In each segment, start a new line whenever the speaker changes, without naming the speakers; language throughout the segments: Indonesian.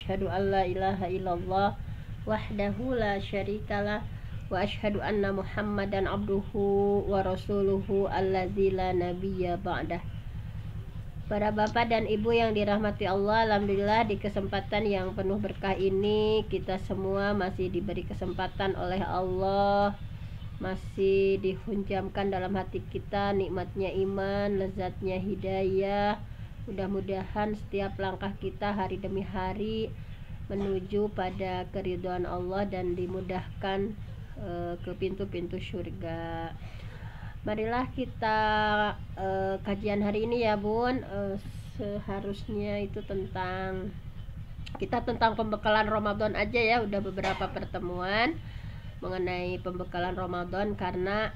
asyhadu an la ilaha illallah wahdahu la syarikalah wa asyhadu anna Muhammadan abduhu wa rasuluhu allazi la nabiyya ba'dah. Para bapak dan ibu yang dirahmati Allah, alhamdulillah di kesempatan yang penuh berkah ini kita semua masih diberi kesempatan oleh Allah, masih dihunjamkan dalam hati kita nikmatnya iman, lezatnya hidayah. Mudah-mudahan setiap langkah kita hari demi hari menuju pada keridhaan Allah dan dimudahkan ke pintu-pintu surga. Marilah kita kajian hari ini ya Bun. Seharusnya itu tentang pembekalan Ramadan aja ya. Udah beberapa pertemuan mengenai pembekalan Ramadan karena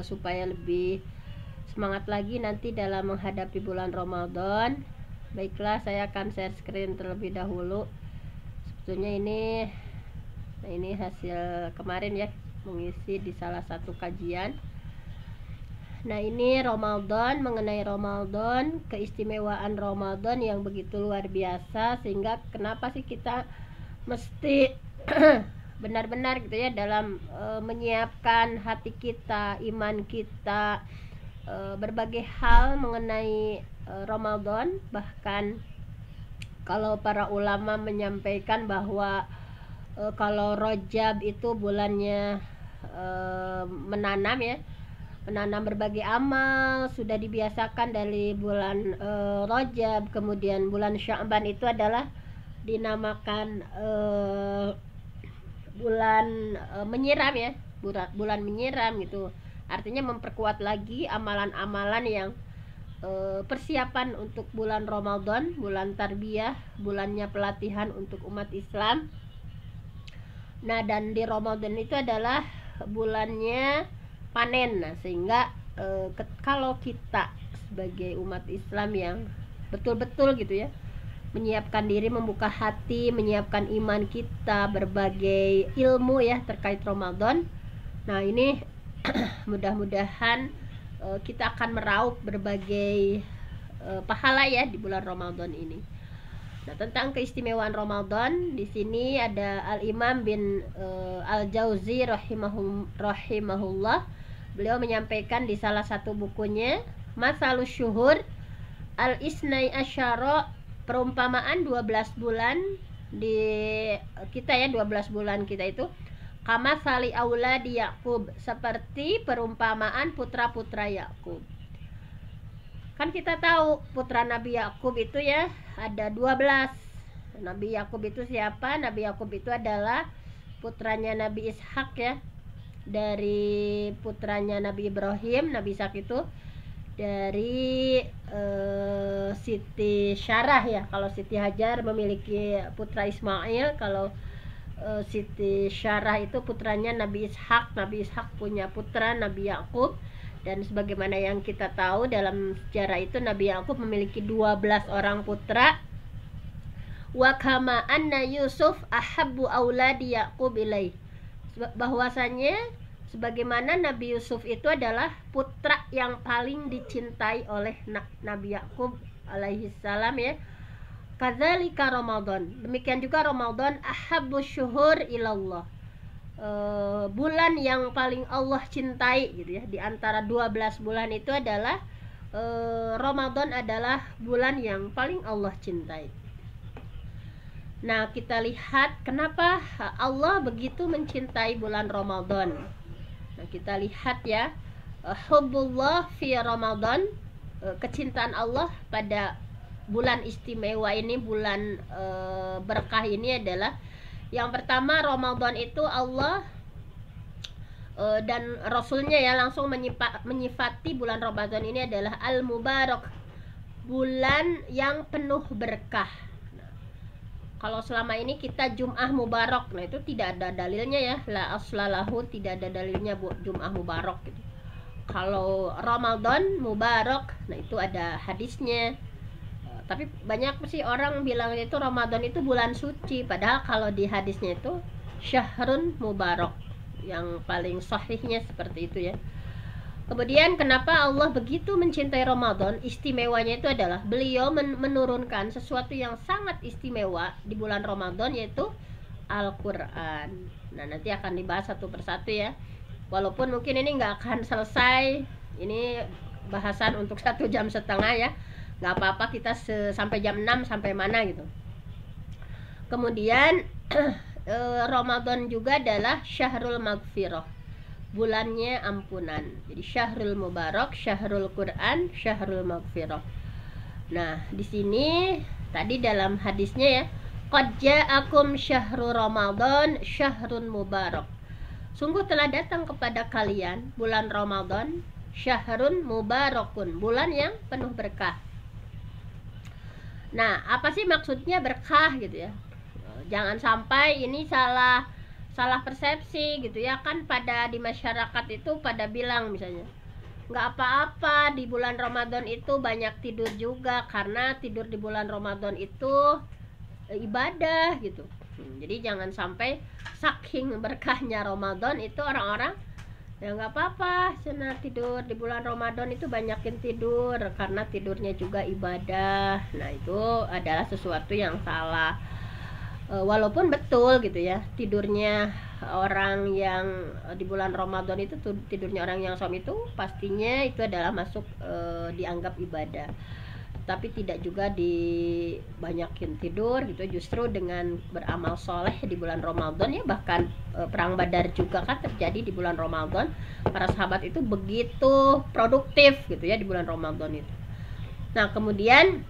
supaya lebih semangat lagi nanti dalam menghadapi bulan Ramadan. Baiklah, saya akan share screen terlebih dahulu. Sebetulnya ini hasil kemarin ya, mengisi di salah satu kajian. Nah, ini Ramadan, mengenai Ramadan, keistimewaan Ramadan yang begitu luar biasa, sehingga kenapa sih kita mesti benar-benar gitu ya dalam menyiapkan hati kita, iman kita, berbagai hal mengenai Ramadan. Bahkan kalau para ulama menyampaikan bahwa kalau Rajab itu bulannya menanam ya, menanam berbagai amal, sudah dibiasakan dari bulan Rajab. Kemudian bulan Sya'ban itu adalah dinamakan bulan menyiram ya, bulan menyiram gitu. Artinya memperkuat lagi amalan-amalan yang persiapan untuk bulan Ramadan, bulan tarbiyah, bulannya pelatihan untuk umat Islam. Nah, dan di Ramadan itu adalah bulannya panen. Nah, sehingga kalau kita sebagai umat Islam yang betul-betul gitu ya menyiapkan diri, membuka hati, menyiapkan iman kita, berbagai ilmu ya terkait Ramadan. Nah, ini mudah-mudahan kita akan meraup berbagai pahala ya di bulan Ramadan ini. Nah, tentang keistimewaan Ramadan, di sini ada Al-Imam bin Al-Jauzi rahimahullah. Beliau menyampaikan di salah satu bukunya, Masalus Syuhur Al-Isnai Asyara, perumpamaan 12 bulan di kita ya, 12 bulan kita itu kama sali auladi Yakub, seperti perumpamaan putra-putra Yakub. Kan kita tahu putra Nabi Yakub itu ya ada 12. Nabi Yakub itu siapa? Nabi Yakub itu adalah putranya Nabi Ishak ya, dari putranya Nabi Ibrahim. Nabi Ishak itu dari Siti Syarah ya. Kalau Siti Hajar memiliki putra Ismail, kalau Siti Syarah itu putranya Nabi Ishak. Nabi Ishak punya putra Nabi Yakub. Dan sebagaimana yang kita tahu dalam sejarah itu, Nabi Yakub memiliki 12 orang putra. Wa kama anna Yusuf ahabbu auladi Yakub ilaih, bahwasanya sebagaimana Nabi Yusuf itu adalah putra yang paling dicintai oleh Nabi Yakub alaihi salam ya. Kadzalika Ramadan, demikian juga Ramadan ahabbu syuhur ilallah, bulan yang paling Allah cintai gitu ya. Di antara 12 bulan itu adalah Ramadan adalah bulan yang paling Allah cintai. Nah, kita lihat kenapa Allah begitu mencintai bulan Ramadan. Nah, kita lihat ya, hubbullah fi Ramadan, kecintaan Allah pada bulan istimewa ini, bulan berkah ini adalah, yang pertama, Ramadan itu Allah dan Rasulnya ya langsung menyifati bulan Ramadan ini adalah Al-Mubarak, bulan yang penuh berkah. Nah, kalau selama ini kita Jum'ah Mubarak, nah itu tidak ada dalilnya ya, la aslalahu, tidak ada dalilnya buat Jum'ah Mubarak gitu. Kalau Ramadan Mubarak, nah itu ada hadisnya. Tapi banyak sih orang bilang itu Ramadan itu bulan suci, padahal kalau di hadisnya itu Syahrun Mubarak, yang paling sahihnya seperti itu ya. Kemudian kenapa Allah begitu mencintai Ramadan? Istimewanya itu adalah beliau menurunkan sesuatu yang sangat istimewa di bulan Ramadan, yaitu Al-Quran. Nah, nanti akan dibahas satu persatu ya. Walaupun mungkin ini nggak akan selesai, ini bahasan untuk 1,5 jam ya. Nggak apa-apa, kita sampai jam 6 sampai mana gitu. Kemudian Ramadan juga adalah Syahrul Maghfirah, bulannya ampunan. Jadi Syahrul Mubarak, Syahrul Quran, Syahrul Maghfirah. Nah, di sini tadi dalam hadisnya ya, qad ja'akum syahrul Ramadan syahrun mubarak. Sungguh telah datang kepada kalian bulan Ramadan, syahrun mubarakun, bulan yang penuh berkah. Nah, apa sih maksudnya berkah gitu ya? Jangan sampai ini salah persepsi gitu ya. Kan pada di masyarakat itu pada bilang misalnya, nggak apa-apa di bulan Ramadan itu banyak tidur juga, karena tidur di bulan Ramadan itu ibadah gitu. Jadi jangan sampai saking berkahnya Ramadan itu orang-orang ya nggak apa-apa sana tidur di bulan Ramadan itu banyakin tidur, karena tidurnya juga ibadah. Nah, itu adalah sesuatu yang salah. Walaupun betul gitu ya, tidurnya orang yang di bulan Ramadan itu tidurnya orang yang som itu pastinya itu adalah masuk dianggap ibadah, tapi tidak juga dibanyakin tidur gitu. Justru dengan beramal soleh di bulan Ramadan ya, bahkan perang Badar juga kan terjadi di bulan Ramadan. Para sahabat itu begitu produktif gitu ya di bulan Ramadan itu. Nah, kemudian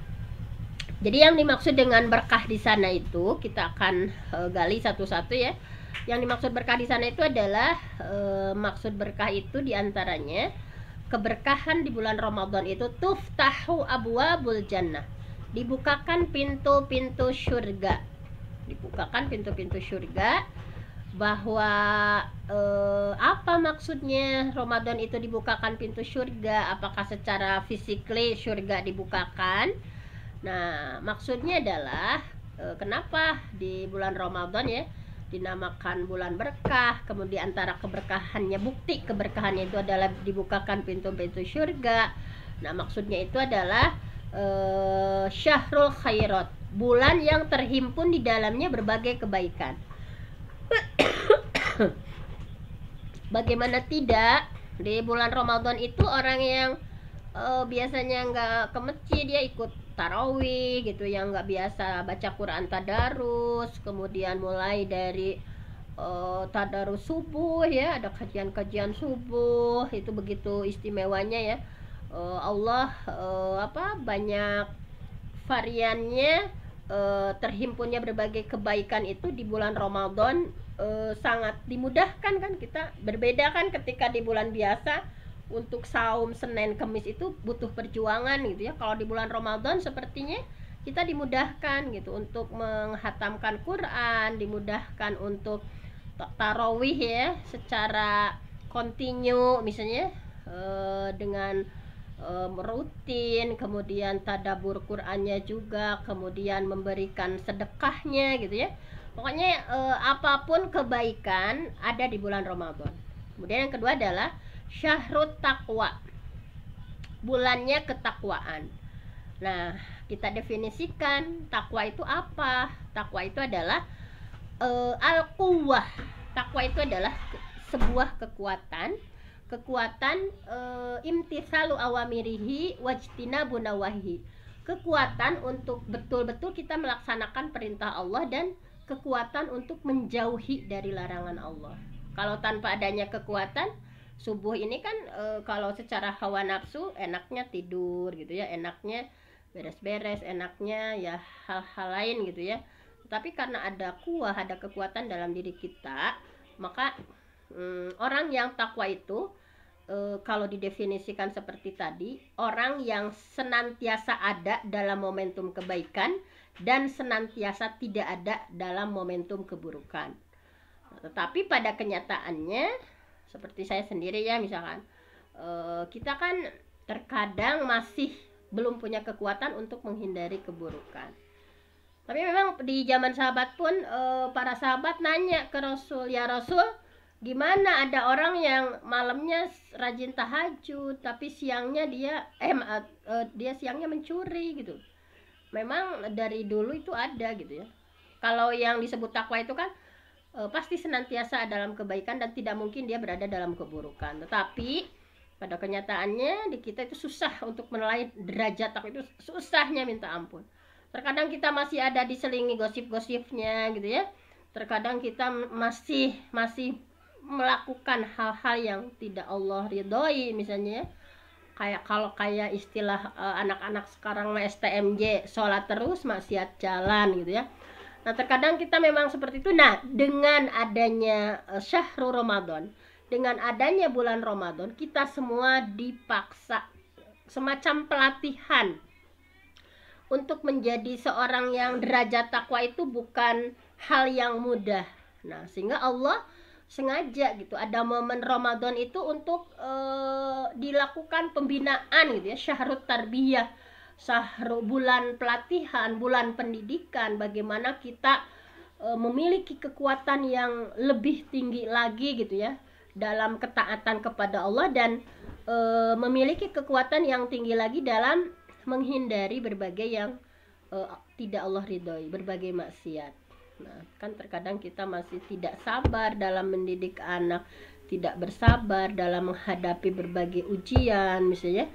jadi yang dimaksud dengan berkah di sana itu kita akan gali satu-satu ya. Yang dimaksud berkah di sana itu adalah maksud berkah itu diantaranya keberkahan di bulan Ramadan itu tuftahu abwabul jannah, dibukakan pintu-pintu surga. Dibukakan pintu-pintu surga. Bahwa apa maksudnya Ramadan itu dibukakan pintu surga? Apakah secara physically surga dibukakan? Nah, maksudnya adalah kenapa di bulan Ramadan ya dinamakan bulan berkah. Kemudian antara keberkahannya, bukti keberkahannya itu adalah dibukakan pintu-pintu surga. Nah, maksudnya itu adalah syahrul khairat, bulan yang terhimpun di dalamnya berbagai kebaikan. Bagaimana tidak, di bulan Ramadan itu orang yang biasanya nggak ke masjid dia ikut tarawih gitu, yang nggak biasa baca Quran tadarus, kemudian mulai dari tadarus subuh ya, ada kajian-kajian subuh, itu begitu istimewanya ya. Allah banyak variannya, terhimpunnya berbagai kebaikan itu di bulan Ramadan. Sangat dimudahkan kan, kita berbeda kan ketika di bulan biasa untuk saum Senin Kamis itu butuh perjuangan gitu ya. Kalau di bulan Ramadan sepertinya kita dimudahkan gitu untuk menghatamkan Quran, dimudahkan untuk tarawih ya secara kontinu misalnya dengan rutin, kemudian tadabbur Qurannya juga, kemudian memberikan sedekahnya gitu ya. Pokoknya apapun kebaikan ada di bulan Ramadan. Kemudian yang kedua adalah syahrut taqwa, bulannya ketakwaan. Nah, kita definisikan takwa itu apa? Takwa itu adalah al-quwwah. Takwa itu adalah sebuah kekuatan imtithalu awamirihi wajtinabu nawahi. Kekuatan untuk betul-betul kita melaksanakan perintah Allah dan kekuatan untuk menjauhi dari larangan Allah. Kalau tanpa adanya kekuatan, subuh ini kan kalau secara hawa nafsu enaknya tidur gitu ya, enaknya beres-beres, enaknya ya hal-hal lain gitu ya. Tapi karena ada ada kekuatan dalam diri kita, maka orang yang takwa itu kalau didefinisikan seperti tadi, orang yang senantiasa ada dalam momentum kebaikan dan senantiasa tidak ada dalam momentum keburukan. Tetapi pada kenyataannya seperti saya sendiri ya, misalkan kita kan terkadang masih belum punya kekuatan untuk menghindari keburukan. Tapi memang di zaman sahabat pun para sahabat nanya ke Rasul, ya Rasul, Gimana ada orang yang malamnya rajin tahajud tapi siangnya dia siangnya mencuri gitu. Memang dari dulu itu ada gitu ya. Kalau yang disebut takwa itu kan pasti senantiasa dalam kebaikan dan tidak mungkin dia berada dalam keburukan. Tetapi pada kenyataannya di kita itu susah untuk menilai derajat takwa, itu susahnya minta ampun. Terkadang kita masih ada diselingi gosip-gosipnya gitu ya. Terkadang kita masih melakukan hal-hal yang tidak Allah ridhoi misalnya ya. Kayak istilah anak-anak sekarang STMJ, sholat terus maksiat jalan gitu ya. Nah terkadang kita memang seperti itu. Nah dengan adanya syahrul Ramadan, dengan adanya bulan Ramadan, kita semua dipaksa semacam pelatihan untuk menjadi seorang yang derajat takwa itu bukan hal yang mudah. Nah sehingga Allah sengaja gitu ada momen Ramadan itu untuk dilakukan pembinaan gitu ya, syahrut tarbiyah, bulan pelatihan, bulan pendidikan, bagaimana kita memiliki kekuatan yang lebih tinggi lagi gitu ya dalam ketaatan kepada Allah, dan memiliki kekuatan yang tinggi lagi dalam menghindari berbagai yang tidak Allah ridhoi, berbagai maksiat. Nah, kan terkadang kita masih tidak sabar dalam mendidik anak, tidak bersabar dalam menghadapi berbagai ujian misalnya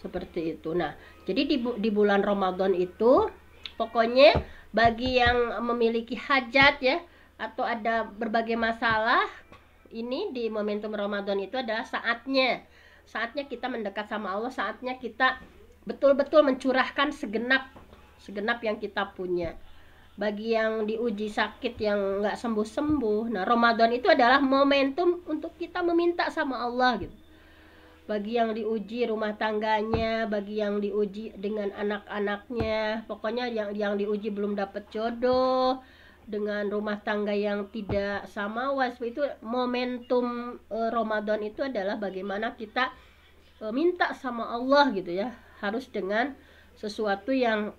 seperti itu. Nah, jadi di bulan Ramadan itu pokoknya bagi yang memiliki hajat ya atau ada berbagai masalah, ini di momentum Ramadan itu adalah saatnya kita mendekat sama Allah, saatnya kita betul-betul mencurahkan segenap yang kita punya. Bagi yang diuji sakit yang nggak sembuh-sembuh, nah Ramadan itu adalah momentum untuk kita meminta sama Allah gitu. Bagi yang diuji rumah tangganya, bagi yang diuji dengan anak-anaknya, pokoknya yang diuji belum dapat jodoh, dengan rumah tangga yang tidak samawas, itu momentum Ramadan itu adalah bagaimana kita minta sama Allah gitu ya, harus dengan sesuatu yang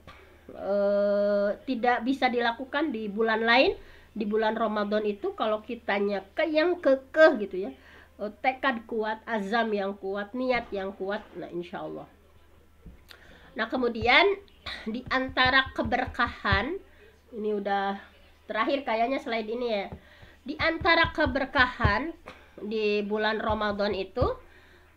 tidak bisa dilakukan di bulan lain. Di bulan Ramadan itu kalau kitanya yang kekeh gitu ya, tekad kuat, azam yang kuat, niat yang kuat, nah insya Allah. Nah kemudian di antara keberkahan, ini udah terakhir kayaknya slide ini ya, di antara keberkahan di bulan Ramadan itu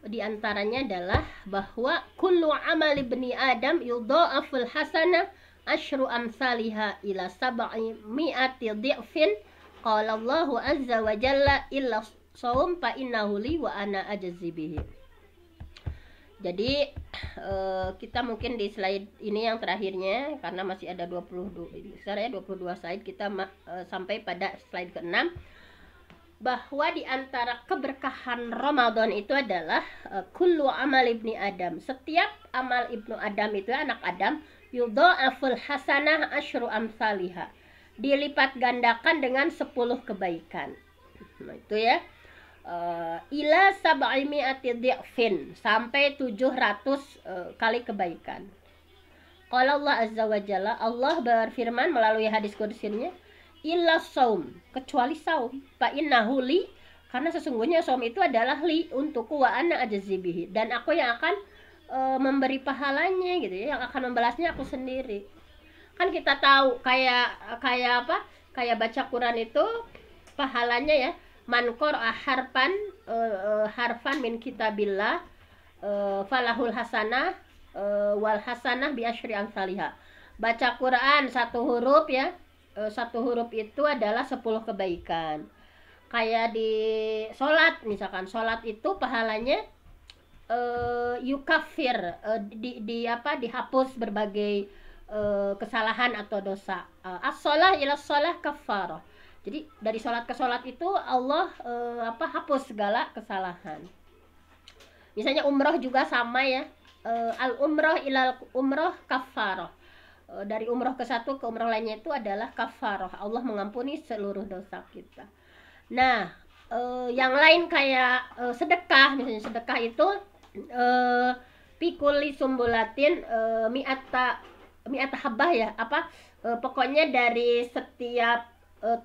di antaranya adalah bahwa kullu amal ibni Adam yudha'aful hasanah asyru amsalihha ila sab'i mi'ati dhi'fin. Qala Allahu azza wa jalla illa shaum fa innahu li wa ana ajzi bihi. Jadi kita mungkin di slide ini yang terakhirnya karena masih ada 22 slide, kita sampai pada slide ke-6, bahwa di antara keberkahan Ramadan itu adalah kullu amal ibni Adam, setiap amal ibnu Adam itu anak Adam, yudha'aful hasanah asyru amsalihha, dilipat gandakan dengan 10 kebaikan. Nah itu ya, ila sab'i mi'ati dhi'fin, sampai 700 kali kebaikan. Qala Allah azza wa jalla, Allah berfirman melalui hadis qudsinya, illa saum, kecuali saum, fa innahu li, karena sesungguhnya saum itu adalah li untukku, wa ana ajzi bihi, dan aku yang akan memberi pahalanya gitu ya, yang akan membalasnya aku sendiri. Kan kita tahu kayak apa? Kayak baca Quran itu pahalanya ya, man qara'a harfan min kitabillah falahul hasanah wal hasanah bi asyri amsalihha. Baca Quran satu huruf ya, satu huruf itu adalah 10 kebaikan. Kayak di sholat misalkan, sholat itu pahalanya yukafir, dihapus berbagai kesalahan atau dosa. As-sholah ila sholah kafarah. Jadi dari sholat ke sholat itu Allah hapus segala kesalahan. Misalnya umroh juga sama ya, al umroh ilal umroh kafarah. Dari umroh ke satu ke umroh lainnya itu adalah kafarah, Allah mengampuni seluruh dosa kita. Nah yang lain kayak sedekah, misalnya sedekah itu pikuli sumbulatin mi'ata habbah ya, pokoknya dari setiap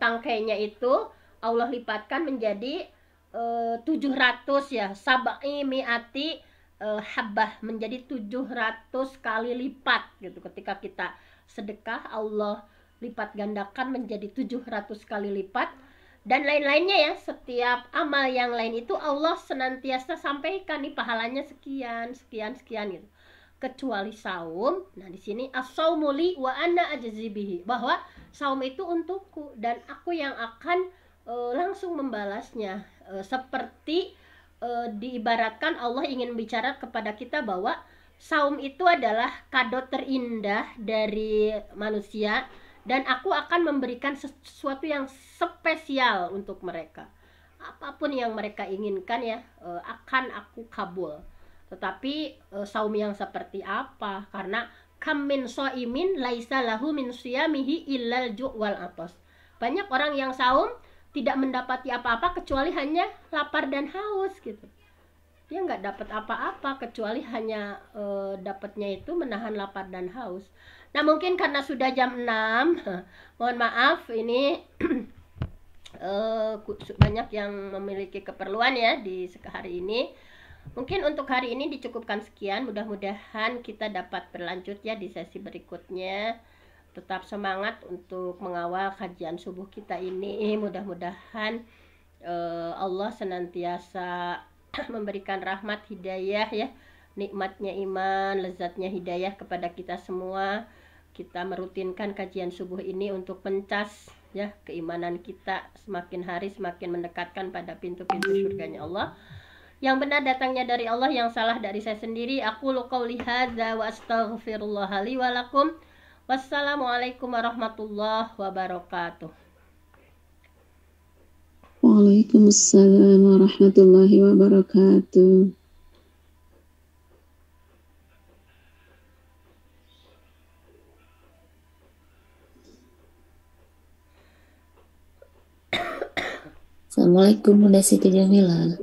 tangkainya itu Allah lipatkan menjadi 700 ya, sabai miati habbah, menjadi 700 kali lipat gitu. Ketika kita sedekah, Allah lipat gandakan menjadi 700 kali lipat. Dan lain-lainnya ya, setiap amal yang lain itu Allah senantiasa sampaikan nih pahalanya sekian sekian sekian gitu, kecuali saum. Nah, di sini as-saumu li wa ana ajzi bihi, bahwa saum itu untukku dan aku yang akan langsung membalasnya. Seperti diibaratkan Allah ingin bicara kepada kita bahwa saum itu adalah kado terindah dari manusia dan aku akan memberikan sesuatu yang spesial untuk mereka. Apapun yang mereka inginkan ya, akan aku kabul. Tetapi saum yang seperti apa? Karena kam min shaimin laisa lahu min siyamihi illal ju' wal atas. Banyak orang yang saum tidak mendapati apa-apa kecuali hanya lapar dan haus gitu. Dia nggak dapat apa-apa kecuali hanya dapatnya itu menahan lapar dan haus. Nah, mungkin karena sudah jam 6, mohon maaf ini banyak yang memiliki keperluan ya di hari ini. Mungkin untuk hari ini dicukupkan sekian. Mudah-mudahan kita dapat berlanjut ya di sesi berikutnya. Tetap semangat untuk mengawal kajian subuh kita ini. Mudah-mudahan Allah senantiasa memberikan rahmat hidayah ya, nikmatnya iman, lezatnya hidayah kepada kita semua. Kita merutinkan kajian subuh ini untuk mencas ya keimanan kita, semakin hari semakin mendekatkan pada pintu-pintu surganya Allah. Yang benar datangnya dari Allah, yang salah dari saya sendiri. Aku qouli hadza wa astaghfirullah li wa lakum. Wassalamualaikum warahmatullahi wabarakatuh.
Waalaikumsalam warahmatullahi wabarakatuh.
Assalamualaikum Bunda Siti Jamila.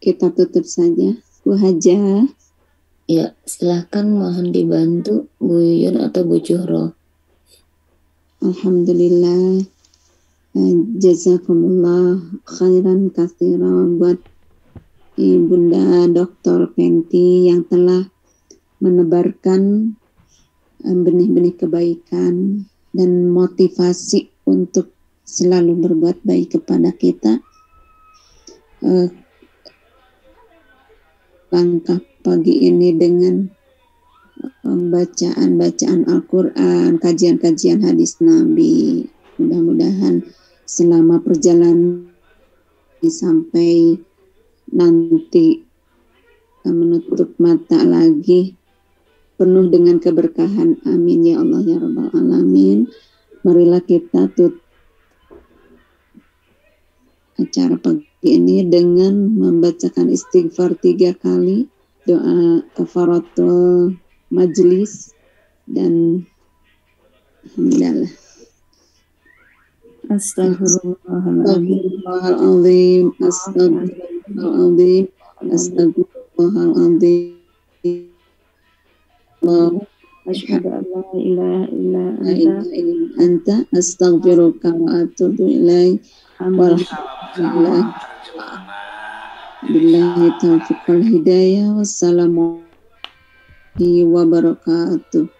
Kita tutup saja, Bu Haja.
Ya, silahkan, mohon dibantu Bu Yuyun atau Bu Juhro.
Alhamdulillah, jazakumullah khairan katsiran buat Bunda Dr. Penti yang telah menebarkan benih-benih kebaikan dan motivasi untuk selalu berbuat baik kepada kita. Langkah pagi ini dengan bacaan Al-Quran, kajian-kajian hadis Nabi. Mudah-mudahan selama perjalanan sampai nanti menutup mata lagi penuh dengan keberkahan. Amin ya Allah ya Rabbal Alamin. Marilah kita tutup acara pagi ini dengan membacakan istighfar 3 kali, doa kafaratul majlis, dan alhamdulillah. Astagfirullahaladzim, astagfirullahaladzim, astagfirullahaladzim. Asyhadu an la ilaha illa anta astaghfiruka wa atubu ilaik. Walhamdulillah. Billahi taufiq wal hidayah. Wassalamualaikum warahmatullahi wabarakatuh.